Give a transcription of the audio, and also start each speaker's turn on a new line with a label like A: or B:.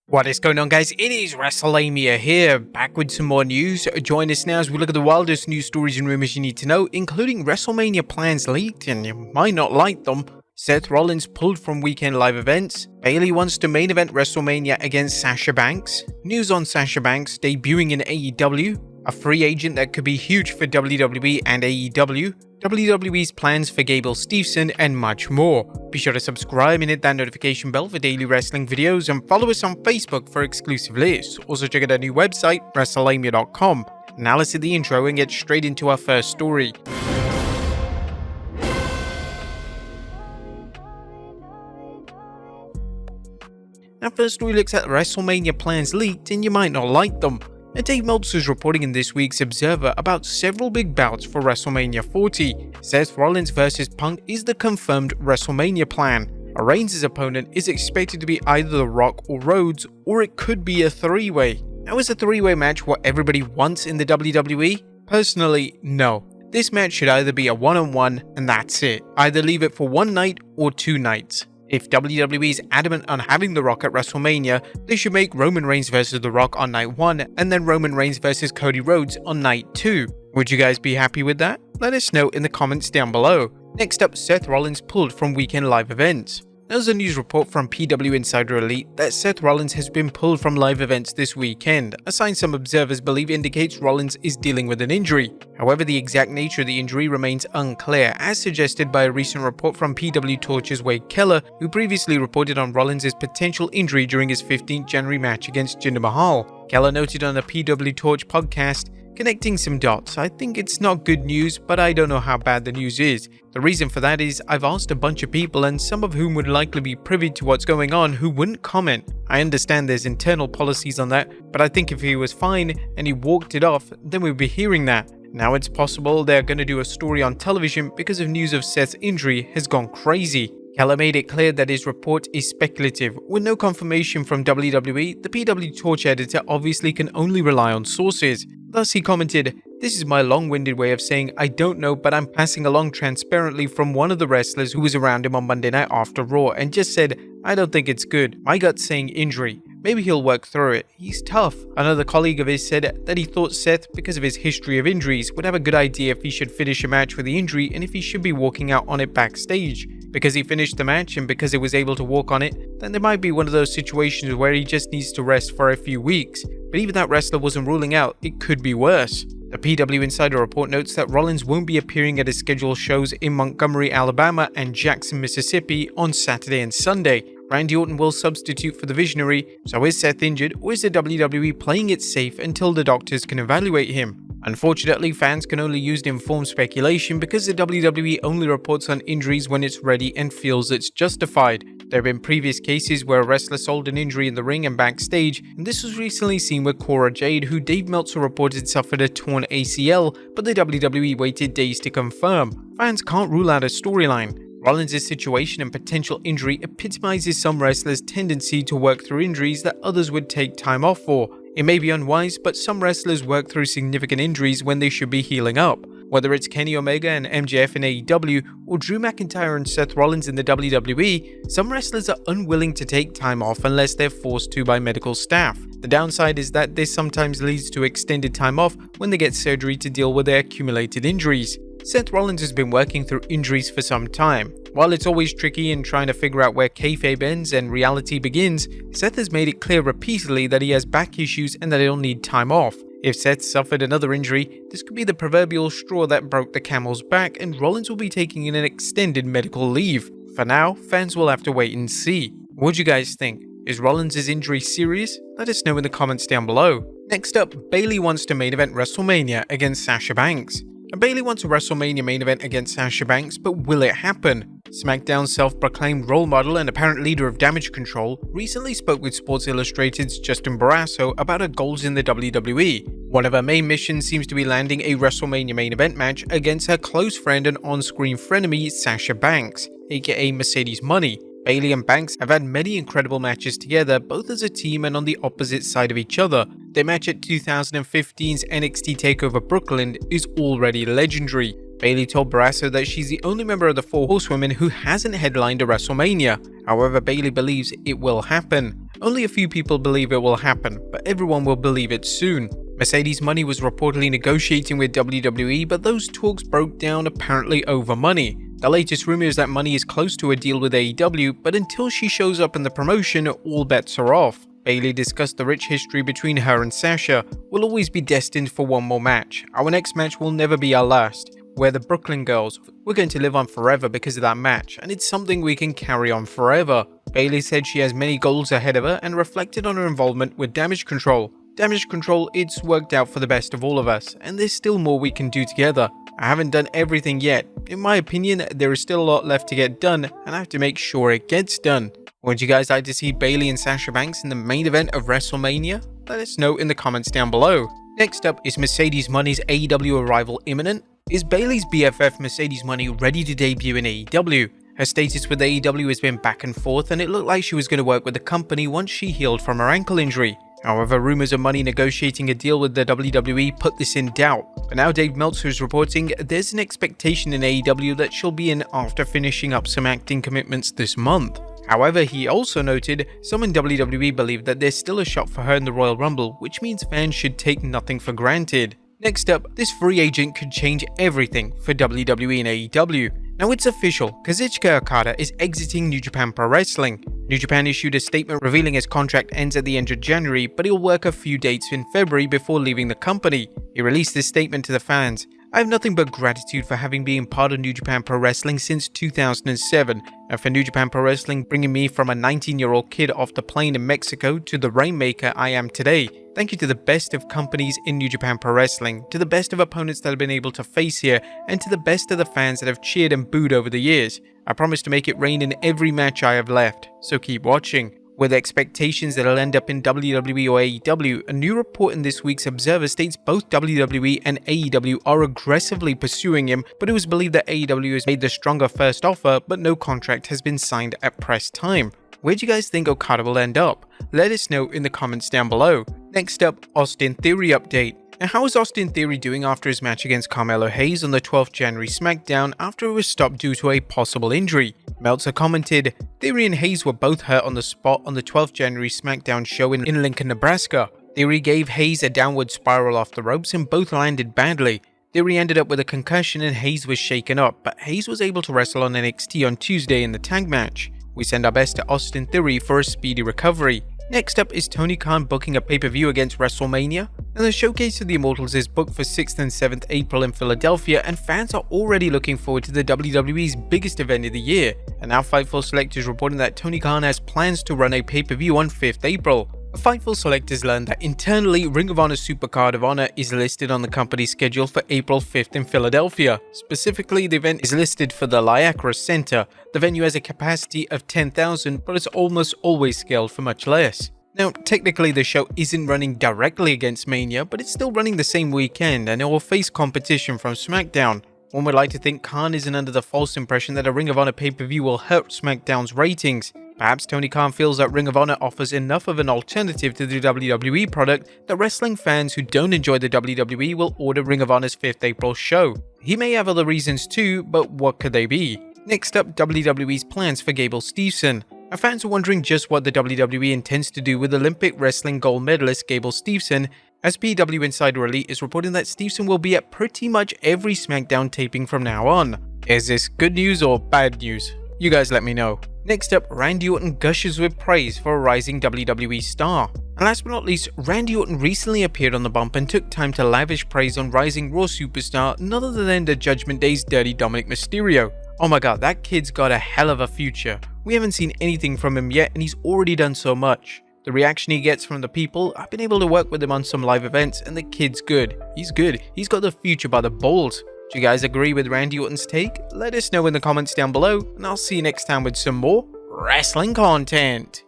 A: What is going on, guys? It is Wrestlelamia here, back with some more news. Join us now as we look at the wildest news stories and rumors you need to know, including WrestleMania plans leaked, and you might not like them. Seth Rollins pulled from weekend live events. Bayley wants to main event WrestleMania against Sasha Banks. News on Sasha Banks debuting in AEW. A free agent that could be huge for WWE and AEW. WWE's plans for Gable, Steveson, and much more. Be sure to subscribe and hit that notification bell for daily wrestling videos, and follow us on Facebook for exclusive lists. Also check out our new website, Wrestlelamia.com. Now let's hit the intro and get straight into our first story. Our first story looks at WrestleMania plans leaked, and you might not like them. And Dave Meltzer is reporting in this week's Observer about several big bouts for WrestleMania 40. Seth Rollins vs Punk is the confirmed WrestleMania plan. Reigns' opponent is expected to be either The Rock or Rhodes, or it could be a three-way. Now, is a three-way match what everybody wants in the WWE? Personally, no. This match should either be a one-on-one and that's it. Either leave it for one night or two nights. If WWE is adamant on having The Rock at WrestleMania, they should make Roman Reigns vs The Rock on night 1 and then Roman Reigns vs Cody Rhodes on night 2. Would you guys be happy with that? Let us know in the comments down below. Next up, Seth Rollins pulled from weekend live events. There's a news report from PW Insider Elite that Seth Rollins has been pulled from live events this weekend, a sign some observers believe indicates Rollins is dealing with an injury. However, the exact nature of the injury remains unclear, as suggested by a recent report from PW Torch's Wade Keller, who previously reported on Rollins' potential injury during his 15th January match against Jinder Mahal. Keller noted on a PW Torch podcast, "Connecting some dots. I think it's not good news, but I don't know how bad the news is. The reason for that is I've asked a bunch of people, and some of whom would likely be privy to what's going on, who wouldn't comment. I understand there's internal policies on that, but I think if he was fine and he walked it off, then we'd be hearing that. Now it's possible they're going to do a story on television because of news of Seth's injury has gone crazy." Keller made it clear that his report is speculative. With no confirmation from WWE, the PW Torch editor obviously can only rely on sources. Thus he commented, "This is my long-winded way of saying I don't know, but I'm passing along transparently from one of the wrestlers who was around him on Monday night after Raw and just said, I don't think it's good. My gut's saying injury. Maybe he'll work through it. He's tough." Another colleague of his said that he thought Seth, because of his history of injuries, would have a good idea if he should finish a match with the injury and if he should be walking out on it backstage. Because he finished the match and because he was able to walk on it, then there might be one of those situations where he just needs to rest for a few weeks. But even that wrestler wasn't ruling out it could be worse. The PW Insider report notes that Rollins won't be appearing at his scheduled shows in Montgomery, Alabama and Jackson, Mississippi on Saturday and Sunday. Randy Orton will substitute for the Visionary. So is Seth injured, or is the WWE playing it safe until the doctors can evaluate him? Unfortunately, fans can only use informed speculation because the WWE only reports on injuries when it's ready and feels it's justified. There have been previous cases where a wrestler sold an injury in the ring and backstage, and this was recently seen with Cora Jade, who Dave Meltzer reported suffered a torn ACL, but the WWE waited days to confirm. Fans can't rule out a storyline. Rollins' situation and potential injury epitomizes some wrestlers' tendency to work through injuries that others would take time off for. It may be unwise, but some wrestlers work through significant injuries when they should be healing up. Whether it's Kenny Omega and MJF in AEW, or Drew McIntyre and Seth Rollins in the WWE, some wrestlers are unwilling to take time off unless they're forced to by medical staff. The downside is that this sometimes leads to extended time off when they get surgery to deal with their accumulated injuries. Seth Rollins has been working through injuries for some time. While it's always tricky in trying to figure out where kayfabe ends and reality begins, Seth has made it clear repeatedly that he has back issues and that he'll need time off. If Seth suffered another injury, this could be the proverbial straw that broke the camel's back, and Rollins will be taking an extended medical leave. For now, fans will have to wait and see. What do you guys think? Is Rollins' injury serious? Let us know in the comments down below. Next up, Bayley wants to main event WrestleMania against Sasha Banks. Bayley wants a WrestleMania main event against Sasha Banks, but will it happen? SmackDown's self-proclaimed role model and apparent leader of Damage Control recently spoke with Sports Illustrated's Justin Barrasso about her goals in the WWE. One of her main missions seems to be landing a WrestleMania main event match against her close friend and on-screen frenemy Sasha Banks, aka Mercedes Money. Bayley and Banks have had many incredible matches together, both as a team and on the opposite side of each other. Their match at 2015's NXT TakeOver Brooklyn is already legendary. Bayley told Barrasso that she's the only member of the Four Horsewomen who hasn't headlined a WrestleMania. However, Bayley believes it will happen. Only a few people believe it will happen, but everyone will believe it soon. Mercedes Money was reportedly negotiating with WWE, but those talks broke down apparently over money. The latest rumor is that Money is close to a deal with AEW, but until she shows up in the promotion, all bets are off. Bayley discussed the rich history between her and Sasha. We'll always be destined for one more match. Our next match will never be our last. We're the Brooklyn girls. We're going to live on forever because of that match, and it's something we can carry on forever. Bayley said she has many goals ahead of her and reflected on her involvement with Damage Control. Damage Control, it's worked out for the best of all of us, and there's still more we can do together. I haven't done everything yet. In my opinion, there is still a lot left to get done, and I have to make sure it gets done. Would you guys like to see Bayley and Sasha Banks in the main event of WrestleMania? Let us know in the comments down below. Next up is Mercedes Money's AEW arrival imminent? Is Bayley's BFF Mercedes Money ready to debut in AEW? Her status with AEW has been back and forth, and it looked like she was going to work with the company once she healed from her ankle injury. However, rumors of Money negotiating a deal with the WWE put this in doubt. But now Dave Meltzer is reporting there's an expectation in AEW that she'll be in after finishing up some acting commitments this month. However, he also noted some in WWE believe that there's still a shot for her in the Royal Rumble, which means fans should take nothing for granted. Next up, this free agent could change everything for WWE and AEW. Now it's official, Kazuchika Okada is exiting New Japan Pro Wrestling. New Japan issued a statement revealing his contract ends at the end of January, but he'll work a few dates in February before leaving the company. He released this statement to the fans. I have nothing but gratitude for having been part of New Japan Pro Wrestling since 2007, and for New Japan Pro Wrestling bringing me from a 19-year-old kid off the plane in Mexico to the Rainmaker I am today. Thank you to the best of companies in New Japan Pro Wrestling, to the best of opponents that I've been able to face here, and to the best of the fans that have cheered and booed over the years. I promise to make it rain in every match I have left, so keep watching. With expectations that he'll end up in WWE or AEW, a new report in this week's Observer states both WWE and AEW are aggressively pursuing him, but it was believed that AEW has made the stronger first offer, but no contract has been signed at press time. Where do you guys think Okada will end up? Let us know in the comments down below. Next up, Austin Theory update. Now, how is Austin Theory doing after his match against Carmelo Hayes on the 12th January SmackDown after it was stopped due to a possible injury? Meltzer commented, Theory and Hayes were both hurt on the spot on the 12th January SmackDown show in Lincoln, Nebraska. Theory gave Hayes a downward spiral off the ropes and both landed badly. Theory ended up with a concussion and Hayes was shaken up, but Hayes was able to wrestle on NXT on Tuesday in the tag match. We send our best to Austin Theory for a speedy recovery. Next up is Tony Khan booking a pay-per-view against WrestleMania, and the Showcase of the Immortals is booked for 6th and 7th April in Philadelphia, and fans are already looking forward to the WWE's biggest event of the year. And now Fightful Select is reporting that Tony Khan has plans to run a pay-per-view on 5th April. Fightful Select has learned that internally, Ring of Honor Supercard of Honor is listed on the company's schedule for April 5th in Philadelphia. Specifically, the event is listed for the Liacros Center. The venue has a capacity of 10,000, but it's almost always scaled for much less. Now, technically the show isn't running directly against Mania, but it's still running the same weekend, and it will face competition from SmackDown. One would like to think Khan isn't under the false impression that a Ring of Honor pay-per-view will hurt SmackDown's ratings. Perhaps Tony Khan feels that Ring of Honor offers enough of an alternative to the WWE product that wrestling fans who don't enjoy the WWE will order Ring of Honor's 5th April show. He may have other reasons too, but what could they be? Next up, WWE's plans for Gable Steveson. Our fans are wondering just what the WWE intends to do with Olympic wrestling gold medalist Gable Steveson, as PW Insider Elite is reporting that Steveson will be at pretty much every SmackDown taping from now on. Is this good news or bad news? You guys let me know. Next up, Randy Orton gushes with praise for a rising WWE star. And last but not least, Randy Orton recently appeared on the bump and took time to lavish praise on rising Raw superstar none other than the Judgment Day's Dirty Dominic Mysterio. Oh my god, that kid's got a hell of a future. We haven't seen anything from him yet and he's already done so much. The reaction he gets from the people, I've been able to work with him on some live events and the kid's good. He's good. He's got the future by the balls. Do you guys agree with Randy Orton's take? Let us know in the comments down below, and I'll see you next time with some more wrestling content.